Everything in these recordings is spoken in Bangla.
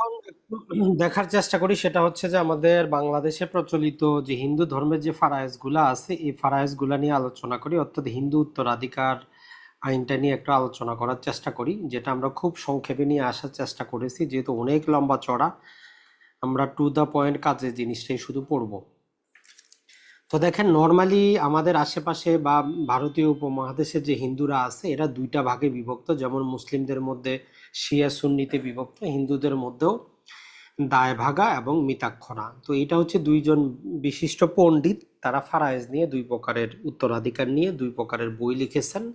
এখন একটু দেখার চেষ্টা করি, সেটা হচ্ছে যে আমাদের বাংলাদেশে প্রচলিত যে হিন্দু ধর্মের যে ফারায়েজ গুলা আছে এই ফারায়েজ গুলা নিয়ে আলোচনা করি, অর্থাৎ হিন্দু উত্তরাধিকার আইনটা নিয়ে একটু আলোচনা করার চেষ্টা করি, যেটা আমরা খুব সংক্ষেপে নিয়ে আসার চেষ্টা করেছি, যেহেতু অনেক লম্বা চড়া। আমরা টু দা পয়েন্ট কাজে জিনিসটাই শুধু পড়বো। তো দেখেন, নর্মালি আমাদের আশেপাশে বা ভারতীয় উপমহাদেশে যে হিন্দুরা আছে এরা দুইটা ভাগে বিভক্ত, যেমন মুসলিমদের মধ্যে শিয়া সুন্নিতে বিভক্ত, হিন্দুদের মধ্যেও দায়ভাগা এবং মিতাক্ষরা। তো এটা হচ্ছে দুইজন বিশিষ্ট পণ্ডিত, তারা ফারায়েজ নিয়ে দুই প্রকারের উত্তরাধিকার নিয়ে দুই প্রকারের বই লিখেছেন।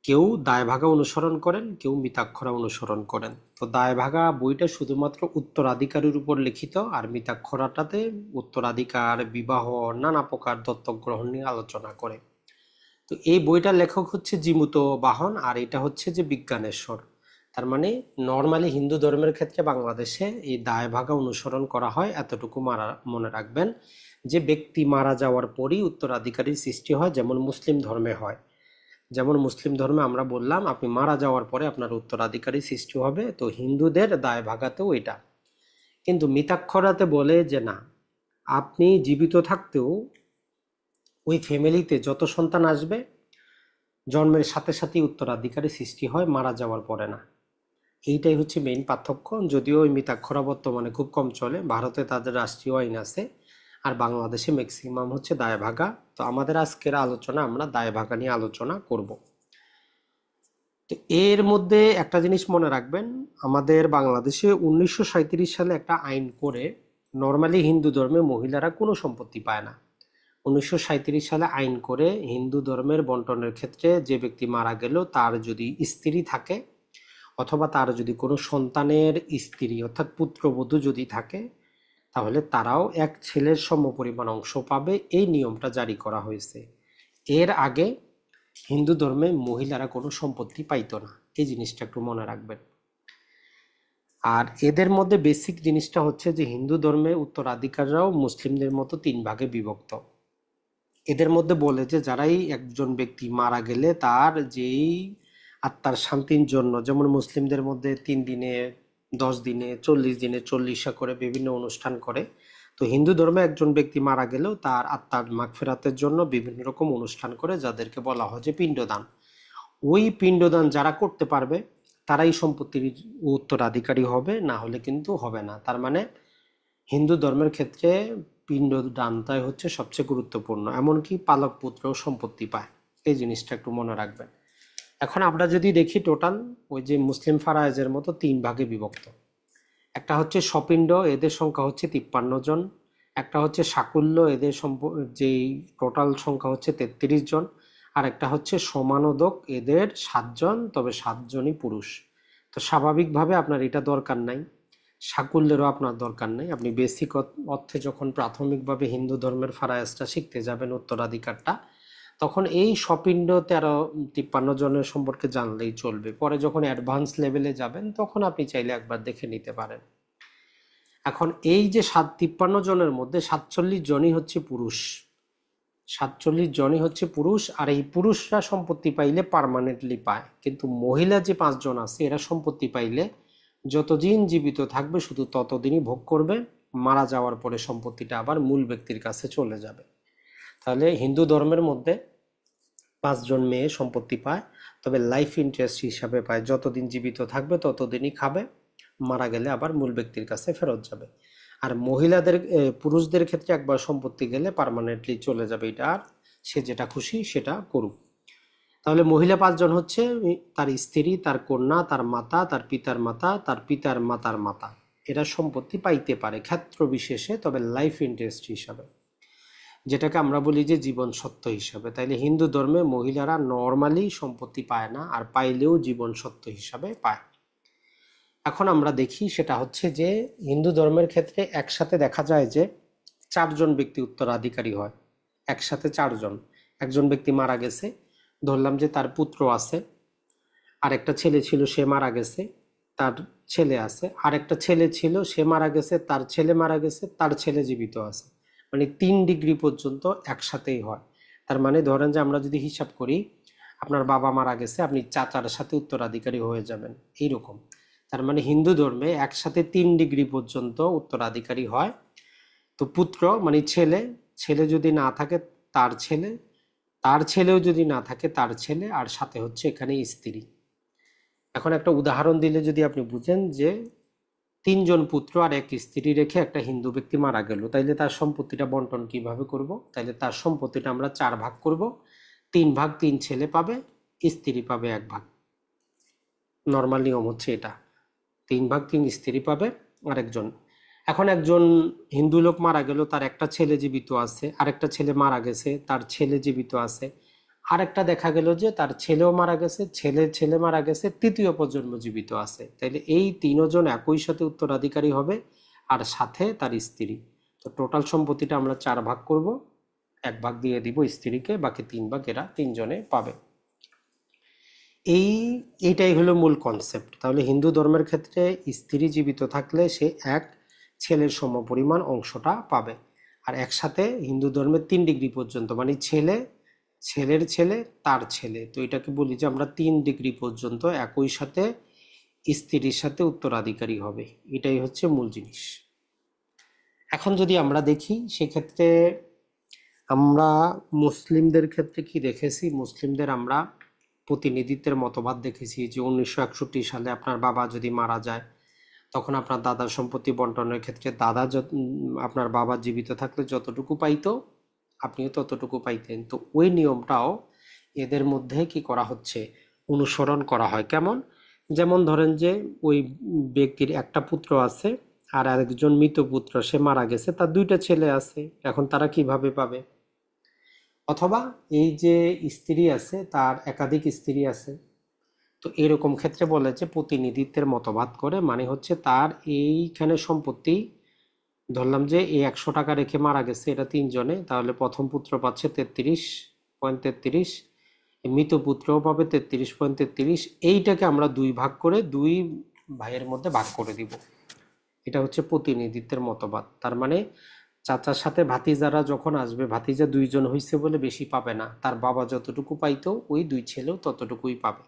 কেউ দায়ভাগা অনুসরণ করেন, কেউ মিতাক্ষরা অনুসরণ করেন। তো দায়ভাগা বইটা শুধুমাত্র উত্তরাধিকারের উপর লিখিত, আর মিতাক্ষরাটাতে উত্তরাধিকার, বিবাহ, নানা প্রকার দত্তক গ্রহণ নিয়ে আলোচনা করে। তো এই বইটার লেখক হচ্ছে জিমুতো বাহন, আর এটা হচ্ছে যে বিজ্ঞানেশ্বর। তার মানে নর্মালি হিন্দু ধর্মের ক্ষেত্রে বাংলাদেশে এই দায়ভাগা অনুসরণ করা হয়, এতটুকু মনে রাখবেন, যে ব্যক্তি মারা যাওয়ার পরই উত্তরাধিকারী সৃষ্টি হয়, যেমন মুসলিম ধর্মে হয়। যেমন মুসলিম ধর্মে আমরা বললাম আপনি মারা যাওয়ার পরে আপনার উত্তরাধিকারী সৃষ্টি হবে, তো হিন্দুদের দায়ভাগাতেও এটা। কিন্তু মিতাক্ষরাতে বলে যে না, আপনি জীবিত থাকতেও ওই ফ্যামিলিতে যত সন্তান আসবে জন্মের সাথে সাথেই উত্তরাধিকারী সৃষ্টি হয়, মারা যাওয়ার পরে না। এইটাই হচ্ছে মেইন পার্থক্য। যদিও ওই মিতাক্ষরা বর্তমানে খুব কম চলে, ভারতে তাদের রাষ্ট্রীয় আইন আছে, আর বাংলাদেশে ম্যাক্সিমাম হচ্ছে দায়ভাগা। তো আমাদের আজকের আলোচনা আমরা দায়ভাগা নিয়ে আলোচনা করব। তো এর মধ্যে একটা জিনিস মনে রাখবেন, আমাদের বাংলাদেশে 1937 সালে একটা আইন করে নর্মালি হিন্দু ধর্মে মহিলারা কোনো সম্পত্তি পায় না। 1937 সালে আইন করে হিন্দু ধর্মের বন্টনের ক্ষেত্রে যে ব্যক্তি মারা গেল তার যদি স্ত্রী থাকে, অথবা তার যদি কোনো সন্তানের স্ত্রী অর্থাৎ পুত্রবধূ যদি থাকে, তাহলে তারাও এক ছেলের সমপরিমাণ অংশ পাবে। এই নিয়মটা জারি করা হয়েছে। এর আগে হিন্দু ধর্মে মহিলারা কোনো সম্পত্তি পাইতো না, এই জিনিসটা একটু মনে রাখবেন। আর এদের মধ্যে বেসিক জিনিসটা হচ্ছে যে হিন্দু ধর্মে উত্তরাধিকাররাও মুসলিমদের মতো তিন ভাগে বিভক্ত। এদের মধ্যে বলে যে যারাই একজন ব্যক্তি মারা গেলে তার যেই আত্মার শান্তির জন্য, যেমন মুসলিমদের মধ্যে 3 দিনে, 10 দিনে, 40 দিনে 40টা করে বিভিন্ন অনুষ্ঠান করে, তো হিন্দু ধর্মে একজন ব্যক্তি মারা গেলেও তার আত্মার মাগফিরাতের জন্য বিভিন্ন রকম অনুষ্ঠান করে, যাদেরকে বলা হয় যে পিণ্ডদান। ওই পিণ্ডদান যারা করতে পারবে তারাই সম্পত্তির উত্তরাধিকারী হবে, না হলে কিন্তু হবে না। তার মানে হিন্দু ধর্মের ক্ষেত্রে পিণ্ডদানটাই হচ্ছে সবচেয়ে গুরুত্বপূর্ণ, এমনকি পালক পুত্রও সম্পত্তি পায়। এই জিনিসটা একটু মনে রাখবেন। এখন আমরা যদি দেখি টোটাল ওই যে মুসলিম ফারায়েজের মতো তিন ভাগে বিভক্ত। একটা হচ্ছে সপিণ্ড, এদের সংখ্যা হচ্ছে 53 জন। একটা হচ্ছে সাকুল্য, এদের যেই টোটাল সংখ্যা হচ্ছে 33 জন। আর একটা হচ্ছে সমানোদক, এদের 7 জন, তবে 7 জনই পুরুষ। তো স্বাভাবিকভাবে আপনার এটা দরকার নাই, সাকুল্যেরও আপনার দরকার নেই। আপনি বেসিক অর্থে যখন প্রাথমিকভাবে হিন্দু ধর্মের ফারায়েজটা শিখতে যাবেন, উত্তরাধিকারটা, তখন এই সপিণ্ড 53 জনের সম্পর্কে জানলেই চলবে। পরে যখন অ্যাডভান্স লেভেলে যাবেন তখন আপনি চাইলে একবার দেখে নিতে পারেন। এখন এই যে 53 জনের মধ্যে 47 জনই হচ্ছে পুরুষ, 47 জনই হচ্ছে পুরুষ। আর এই পুরুষরা সম্পত্তি পাইলে পার্মানেন্টলি পায়, কিন্তু মহিলা যে 5 জন আছে এরা সম্পত্তি পাইলে যতদিন জীবিত থাকবে শুধু ততদিনই ভোগ করবে, মারা যাওয়ার পরে সম্পত্তিটা আবার মূল ব্যক্তির কাছে চলে যাবে। তাহলে হিন্দু ধর্মের মধ্যে 5 জন মেয়ে সম্পত্তি পায়, তবে লাইফ ইন্টারেস্ট হিসাবে পায়, যতদিন জীবিত থাকবে ততদিনই খাবে, মারা গেলে আবার মূল ব্যক্তির কাছে ফেরত যাবে। আর মহিলাদের পুরুষদের ক্ষেত্রে একবার সম্পত্তি গেলে পার্মানেন্টলি চলে যাবে, এটা আর সে যেটা খুশি সেটা করুক। তাহলে মহিলা 5 জন হচ্ছে তার স্ত্রী, তার কন্যা, তার মাতা, তার পিতার মাতা, তার পিতার মাতার মাতা। এরা সম্পত্তি পাইতে পারে ক্ষেত্র বিশেষে, তবে লাইফ ইন্টারেস্ট হিসাবে, যেটাকে আমরা বলি যে জীবন সত্ত্ব হিসাবে। তাইলে হিন্দু ধর্মে মহিলারা নর্মালি সম্পত্তি পায় না, আর পাইলেও জীবন সত্ত্ব হিসাবে পায়। এখন আমরা দেখি সেটা হচ্ছে যে হিন্দু ধর্মের ক্ষেত্রে একসাথে দেখা যায় যে 4 জন ব্যক্তি উত্তরাধিকারী হয়, একসাথে 4 জন। একজন ব্যক্তি মারা গেছে, ধরলাম যে তার পুত্র আছে, আর একটা ছেলে ছিল সে মারা গেছে, তার ছেলে আছে, আর একটা ছেলে ছিল সে মারা গেছে, তার ছেলে মারা গেছে, তার ছেলে জীবিত আছে। মানে 3 ডিগ্রি পর্যন্ত একসাথেই হয়। তার মানে ধরেন যে আমরা যদি হিসাব করি, আপনার বাবা মারা গেছে, আপনি চাচার সাথে উত্তরাধিকারী হয়ে যাবেন, এইরকম। তার মানে হিন্দু ধর্মে একসাথে 3 ডিগ্রি পর্যন্ত উত্তরাধিকারী হয়। তো পুত্র মানে ছেলে, ছেলে যদি না থাকে তার ছেলে, তার ছেলেও যদি না থাকে তার ছেলে, আর সাথে হচ্ছে এখানে স্ত্রী। এখন একটা উদাহরণ দিলে যদি আপনি বুঝেন যে 3 জন পুত্র আর এক স্ত্রী রেখে একটা হিন্দু ব্যক্তি মারা গেল, তাইলে তার সম্পত্তিটা বন্টন কিভাবে করব? তাইলে তার সম্পত্তিটা আমরা 4 ভাগ করব। 3 ভাগ 3 ছেলে পাবে, স্ত্রী পাবে 1 ভাগ। নর্মাল নিয়ম হচ্ছে এটা। 3 ভাগ 3 স্ত্রী পাবে আরেকজন। এখন একজন হিন্দু লোক মারা গেল, তার একটা ছেলে জীবিত আছে, আরেকটা ছেলে মারা গেছে, তার ছেলে জীবিত আছে, আরেকটা দেখা গেল যে তার ছেলেও মারা গেছে, ছেলে ছেলে মারা গেছে, তৃতীয় প্রজন্ম জীবিত আছে। তাইলে এই 3জন একই সাথে উত্তরাধিকারী হবে, আর সাথে তার স্ত্রী। তো টোটাল সম্পত্তিটা আমরা 4 ভাগ করব, 1 ভাগ দিয়ে দিব স্ত্রীকে, বাকি 3 ভাগ এরা 3জনে পাবে। এই এইটাই হলো মূল কনসেপ্ট। তাহলে হিন্দু ধর্মের ক্ষেত্রে স্ত্রী জীবিত থাকলে সে এক ছেলের সমপরিমাণ অংশটা পাবে। আর একসাথে হিন্দু ধর্মের 3 ডিগ্রি পর্যন্ত মানে ছেলে, ছেলের ছেলে, তার ছেলে, তো এটাকে বলি যে আমরা 3 ডিগ্রি পর্যন্ত একই সাথে স্ত্রীর সাথে উত্তরাধিকারী হবে। এটাই হচ্ছে মূল জিনিস। এখন যদি আমরা দেখি সেক্ষেত্রে আমরা মুসলিমদের ক্ষেত্রে কি দেখেছি, মুসলিমদের আমরা প্রতিনিধিত্বের মতবাদ দেখেছি যে 1961 সালে আপনার বাবা যদি মারা যায় তখন আপনার দাদার সম্পত্তি বন্টনের ক্ষেত্রে দাদা আপনার বাবা জীবিত থাকলে যতটুকু পাইতো আপনিও ততটুকু পাইতেন। তো ওই নিয়মটাও এদের মধ্যে কি করা হচ্ছে, অনুসরণ করা হয়। কেমন? যেমন ধরেন যে ওই ব্যক্তির একটা পুত্র আছে আর আরেকজন মৃত পুত্র, সে মারা গেছে, তার 2টা ছেলে আছে, এখন তারা কিভাবে পাবে? অথবা এই যে স্ত্রী আছে তার একাধিক স্ত্রী আছে, তো এরকম ক্ষেত্রে বলে যে প্রতিনিধিত্বের মতবাদ করে, মানে হচ্ছে তার এইখানে সম্পত্তি ধরলাম যে এই 100 টাকা রেখে মারা গেছে এটা 3জনে, তাহলে প্রথম পুত্র পাচ্ছে 33.33, মৃত পুত্রও পাবে 33.33। এইটাকে আমরা 2 ভাগ করে 2 ভাইয়ের মধ্যে ভাগ করে দিব। এটা হচ্ছে প্রতিনিধিত্বের মতবাদ। তার মানে চাচার সাথে ভাতিজারা যখন আসবে, ভাতিজা 2জন হইছে বলে বেশি পাবে না, তার বাবা যতটুকু পাইতো ওই 2 ছেলেও ততটুকুই পাবে।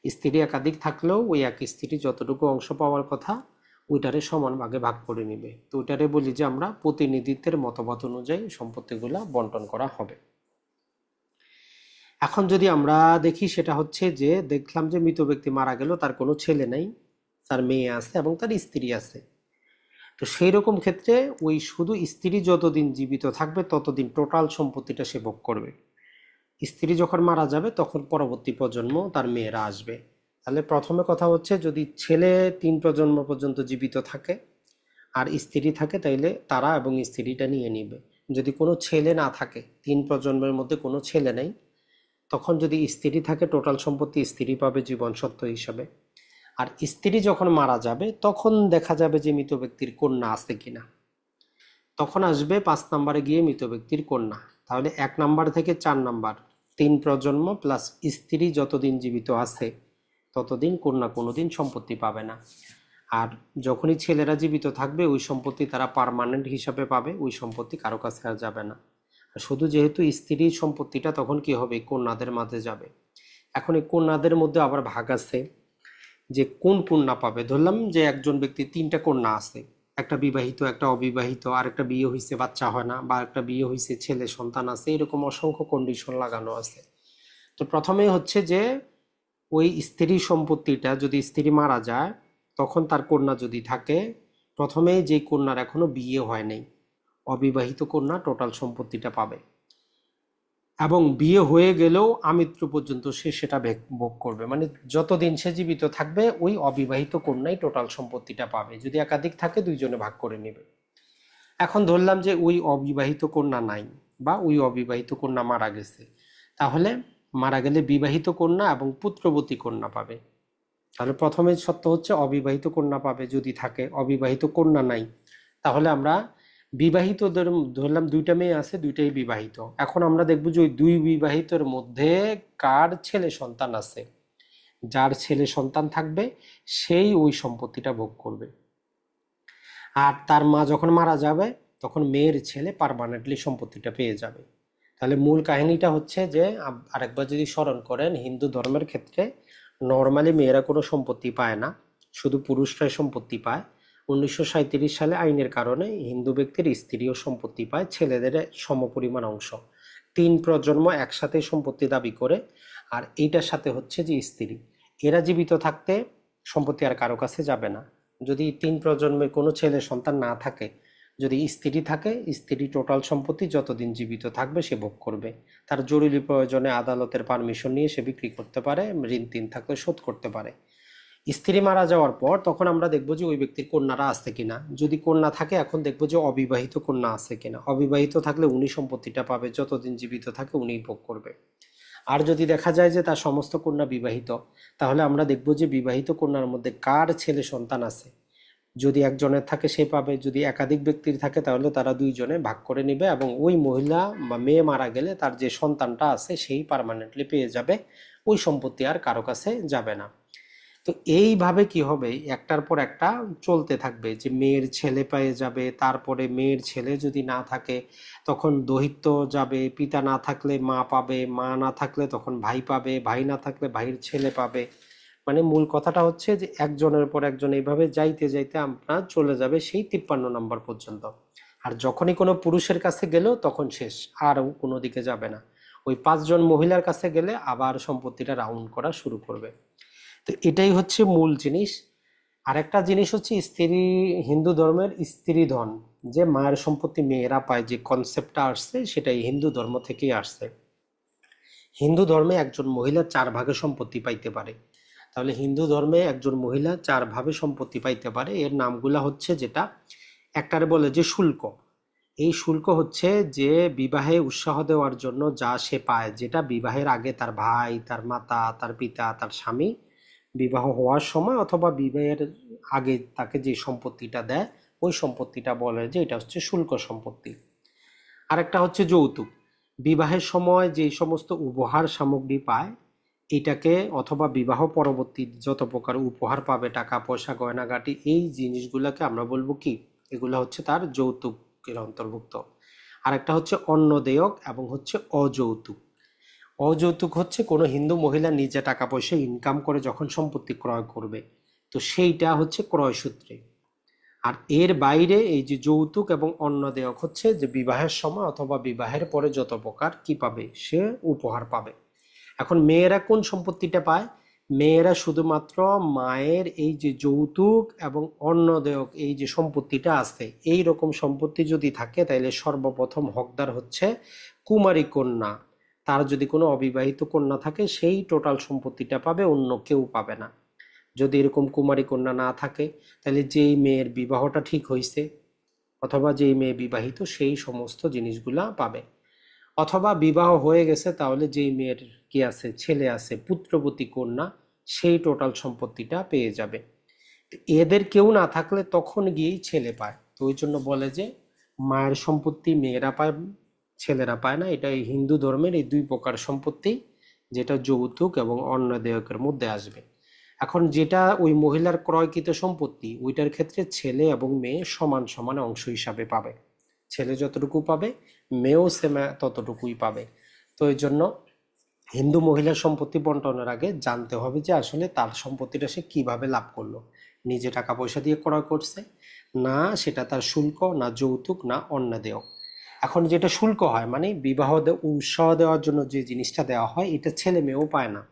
স্ত্রী একাধিক থাকলেও ওই এক স্ত্রী যতটুকু অংশ পাওয়ার কথা ওইটারে সমান ভাগে ভাগ করে নিবে। তো ওইটারে বলি যে আমরা প্রতিনিধিত্বের মতবাদ অনুযায়ী সম্পত্তিগুলা বন্টন করা হবে। এখন যদি আমরা দেখি সেটা হচ্ছে যে দেখলাম যে মৃত ব্যক্তি মারা গেল, তার কোনো ছেলে নাই, তার মেয়ে আছে এবং তার স্ত্রী আছে। তো সেই রকম ক্ষেত্রে ওই শুধু স্ত্রী যতদিন জীবিত থাকবে ততদিন টোটাল সম্পত্তিটা সে ভোগ করবে। স্ত্রী যখন মারা যাবে তখন পরবর্তী প্রজন্ম তার মেয়েরা আসবে। তাহলে প্রথমে কথা হচ্ছে যদি ছেলে 3 প্রজন্ম পর্যন্ত জীবিত থাকে আর স্ত্রী থাকে তাইলে তারা এবং স্ত্রীটা নিয়ে নিবে। যদি কোনো ছেলে না থাকে, 3 প্রজন্মের মধ্যে কোনো ছেলে নেই, তখন যদি স্ত্রী থাকে টোটাল সম্পত্তি স্ত্রী পাবে জীবন সত্ত্ব হিসাবে। আর স্ত্রী যখন মারা যাবে তখন দেখা যাবে যে মৃত ব্যক্তির কন্যা আছে কিনা, তখন আসবে 5 নম্বরে গিয়ে মৃত ব্যক্তির কন্যা। তাহলে 1 নম্বর থেকে 4 নম্বর 3 প্রজন্ম প্লাস স্ত্রী যতদিন জীবিত আছে ততদিন কন্যা কোনোদিন সম্পত্তি পাবে না। আর যখনই ছেলেরা জীবিত থাকবে ওই সম্পত্তি তারা পার্মানেন্ট হিসাবে পাবে, ওই সম্পত্তি কারো কাছে আর যাবে না। আর শুধু যেহেতু স্ত্রীর সম্পত্তিটা তখন কি হবে, কন্যাদের মাঝে যাবে। এখন এই কন্যাদের মধ্যে আবার ভাগ আছে যে কোন কন্যা পাবে। ধরলাম যে একজন ব্যক্তি 3টা কন্যা আছে, একটা বিবাহিত, একটা অবিবাহিত, আর একটা বিয়ে হয়েছে বাচ্চা হয় না, বা একটা বিয়ে হয়েছে ছেলে সন্তান আছে, এরকম অসংখ্য কন্ডিশন লাগানো আছে। তো প্রথমে হচ্ছে যে ওই স্ত্রীর সম্পত্তিটা যদি স্ত্রী মারা যায় তখন তার কন্যা যদি থাকে, প্রথমে যে কন্যার এখনো বিয়ে হয় নাই, অবিবাহিত কন্যা টোটাল সম্পত্তিটা পাবে। এবং বিয়ে হয়ে গেলেও আমৃত্যু পর্যন্ত সে সেটা ভোগ করবে, মানে যতদিন সে জীবিত থাকবে ওই অবিবাহিত কন্যাই টোটাল সম্পত্তিটা পাবে। যদি একাধিক থাকে 2জনে ভাগ করে নেবে। এখন ধরলাম যে ওই অবিবাহিত কন্যা নাই বা ওই অবিবাহিত কন্যা মারা গেছে, তাহলে মারা গেলে বিবাহিত কন্যা এবং পুত্রবতী কন্যা পাবে। তাহলে প্রথমে শর্ত হচ্ছে অবিবাহিত কন্যা পাবে যদি থাকে, অবিবাহিত কন্যা নাই তাহলে আমরা বিবাহিতদের ধরলাম 2টা মেয়ে আছে, 2টাই বিবাহিত। এখন আমরা দেখবো যে ওই 2 বিবাহিতর মধ্যে কার ছেলে সন্তান আছে, যার ছেলে সন্তান থাকবে সেই ওই সম্পত্তিটা ভোগ করবে। আর তার মা যখন মারা যাবে তখন মেয়ের ছেলে পার্মানেন্টলি সম্পত্তিটা পেয়ে যাবে। তাহলে মূল কাহিনীটা হচ্ছে যে আরেকবার যদি স্মরণ করেন, হিন্দু ধর্মের ক্ষেত্রে নর্মালি মেয়েরা কোনো সম্পত্তি পায় না, শুধু পুরুষরাই সম্পত্তি পায়। 1937 সালে আইনের কারণে হিন্দু ব্যক্তির স্ত্রীও সম্পত্তি পায়, ছেলেদের সমপরিমাণ অংশ। 3 প্রজন্ম একসাথে সম্পত্তি দাবি করে। আর এইটার সাথে হচ্ছে যে স্ত্রী, এরা জীবিত থাকতে সম্পত্তি আর কারো কাছে যাবে না। যদি 3 প্রজন্মের কোনো ছেলে সন্তান না থাকে, যদি স্ত্রী থাকে, স্ত্রী টোটাল সম্পত্তি যতদিন জীবিত থাকবে সে ভোগ করবে। তার জরুরি প্রয়োজনে আদালতের পারমিশন নিয়ে সে বিক্রি করতে পারে, ঋণ তিন থাকলে শোধ করতে পারে। স্ত্রী মারা যাওয়ার পর তখন আমরা দেখবো যে ওই ব্যক্তির কন্যারা আছে কিনা। যদি কন্যা থাকে, এখন দেখবো যে অবিবাহিত কন্যা আছে কিনা। অবিবাহিত থাকলে উনি সম্পত্তিটা পাবে, যতদিন জীবিত থাকে উনিই ভোগ করবে। আর যদি দেখা যায় যে তার সমস্ত কন্যা বিবাহিত, তাহলে আমরা দেখবো যে বিবাহিত কন্যার মধ্যে কার ছেলে সন্তান আছে। যদি একজনের থাকে সে পাবে, যদি একাধিক ব্যক্তির থাকে তাহলে তারা দুইজনে ভাগ করে নেবে, এবং ওই মহিলা বা মেয়ে মারা গেলে তার যে সন্তানটা আছে সেই পার্মানেন্টলি পেয়ে যাবে, ওই সম্পত্তি আর কারো কাছে যাবে না। তো এইভাবে কি হবে, একটার পর একটা চলতে থাকবে, যে মেয়ের ছেলে পেয়ে যাবে, তারপরে মেয়ের ছেলে যদি না থাকে তখন দহিত্য যাবে, পিতা না থাকলে মা পাবে, মা না থাকলে তখন ভাই পাবে, ভাই না থাকলে ভাইয়ের ছেলে পাবে। মানে মূল কথাটা হচ্ছে যে একজনের পর একজন এইভাবে যাইতে যাইতে আমরা চলে যাবে সেই 53 নম্বর পর্যন্ত। আর যখনই কোনো পুরুষের কাছে গেল তখন শেষ, আর কোনো দিকে যাবে না। ওই 5জন মহিলার কাছে গেলে আবার সম্পত্তিটা রাউন্ড করা শুরু করবে। তো এটাই হচ্ছে মূল জিনিস। আরেকটা জিনিস হচ্ছে স্ত্রী, হিন্দু ধর্মের স্ত্রী ধন, যে মায়ের সম্পত্তি মেয়েরা পায়, যে কনসেপ্টটা আসছে সেটাই হিন্দু ধর্ম থেকেই আসছে। হিন্দু ধর্মে একজন মহিলা 4 ভাগে সম্পত্তি পাইতে পারে। তাহলে হিন্দু ধর্মে একজন মহিলা 4 ভাবে সম্পত্তি পাইতে পারে। এর নামগুলা হচ্ছে, যেটা একটারে বলে যে শুল্ক। এই শুল্ক হচ্ছে যে বিবাহে উৎসাহ দেওয়ার জন্য যা সে পায়, যেটা বিবাহের আগে তার ভাই, তার মাতা, তার পিতা, তার স্বামী বিবাহ হওয়ার সময় অথবা বিবাহের আগে তাকে যে সম্পত্তিটা দেয়, ওই সম্পত্তিটা বলে যে এটা হচ্ছে শুল্ক সম্পত্তি। আরেকটা হচ্ছে যৌতুক। বিবাহের সময় যে সমস্ত উপহার সামগ্রী পায়, এটাকে, অথবা বিবাহ পরবর্তী যত প্রকার উপহার পাবে, টাকা পয়সা গয়নাগাটি, এই জিনিসগুলোকে আমরা বলবো কি, এগুলো হচ্ছে তার যৌতুকের অন্তর্ভুক্ত। আরেকটা হচ্ছে অন্ন দেয়ক এবং হচ্ছে অযৌতুক। অযৌতুক হচ্ছে কোনো হিন্দু মহিলা নিজে টাকা পয়সা ইনকাম করে যখন সম্পত্তি ক্রয় করবে, তো সেইটা হচ্ছে ক্রয়সূত্রে। আর এর বাইরে এই যে যৌতুক এবং অন্ন দেয়ক হচ্ছে যে বিবাহের সময় অথবা বিবাহের পরে যত প্রকার কি পাবে, সে উপহার পাবে। এখন মেয়েরা কোন সম্পত্তিটা পায়? মেয়েরা শুধুমাত্র মায়ের এই যে যৌতুক এবং অন্ন দেয়ক, এই যে সম্পত্তিটা আছে, এই রকম সম্পত্তি যদি থাকে তাহলে সর্বপ্রথম হকদার হচ্ছে কুমারী কন্যা। তার যদি কোনো অবিবাহিত কন্যা থাকে সেই টোটাল সম্পত্তিটা পাবে, অন্য কেউ পাবে না। যদি এরকম কুমারী কন্যা না থাকে, তাহলে যেই মেয়ের বিবাহটা ঠিক হয়েছে অথবা যেই মেয়ে বিবাহিত সেই সমস্ত জিনিসগুলা পাবে। অথবা বিবাহ হয়ে গেছে, তাহলে যেই মেয়ের কি আছে, ছেলে আছে, পুত্রবতী কন্যা, সেই টোটাল সম্পত্তিটা পেয়ে যাবে। এদের কেউ না থাকলে তখন গিয়েই ছেলে পায়। তো ওই জন্য বলে যে মায়ের সম্পত্তি মেয়েরা পায়, ছেলেরা পায় না। এটা এই হিন্দু ধর্মের এই 2 প্রকার সম্পত্তি, যেটা যৌতুক এবং অন্ন দেয়কের মধ্যে আসবে। এখন যেটা ওই মহিলার ক্রয়কৃত সম্পত্তি, ওইটার ক্ষেত্রে ছেলে এবং মেয়ে সমান সমান অংশ হিসাবে পাবে। ছেলে যতটুকু পাবে, মেয়েও সেম ততটুকুই পাবে। তো এই জন্য হিন্দু মহিলার সম্পত্তি বন্টনের আগে জানতে হবে যে আসলে তার সম্পত্তিটা সে কিভাবে লাভ করলো। নিজে টাকা পয়সা দিয়ে ক্রয় করছে, না সেটা তার শুল্ক, না যৌতুক, না অন্য দেয়। এখন যেটা শুল্ক হয়, মানে বিবাহ উৎসাহ দেওয়ার জন্য যে জিনিসটা দেওয়া হয়, এটা ছেলে মেয়েও পায় না।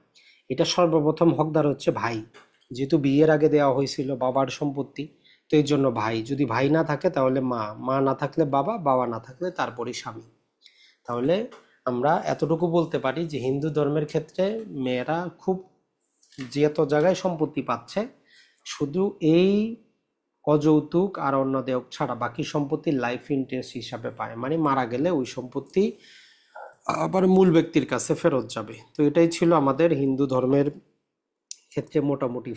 এটা সর্বপ্রথম হকদার হচ্ছে ভাই। যেহেতু বিয়ের আগে দেওয়া হয়েছিল বাবার সম্পত্তি, তো এই জন্য ভাই। যদি ভাই না থাকে তাহলে মা, মা না থাকলে বাবা, বাবা না থাকলে তারপরে স্বামী। তাহলে আমরা এতটুকু বলতে পারি যে হিন্দু ধর্মের ক্ষেত্রে মেয়েরা খুব যত জায়গায় সম্পত্তি পাচ্ছে, শুধু এই অযৌতুক আর অন্য দেয়ক ছাড়া বাকি সম্পত্তি লাইফ ইন্টারেস্ট হিসাবে পায়। মানে মারা গেলে ওই সম্পত্তি আবার মূল ব্যক্তির কাছে ফেরত যাবে। তো এটাই ছিল আমাদের হিন্দু ধর্মের ক্ষেত্রে মোটামুটি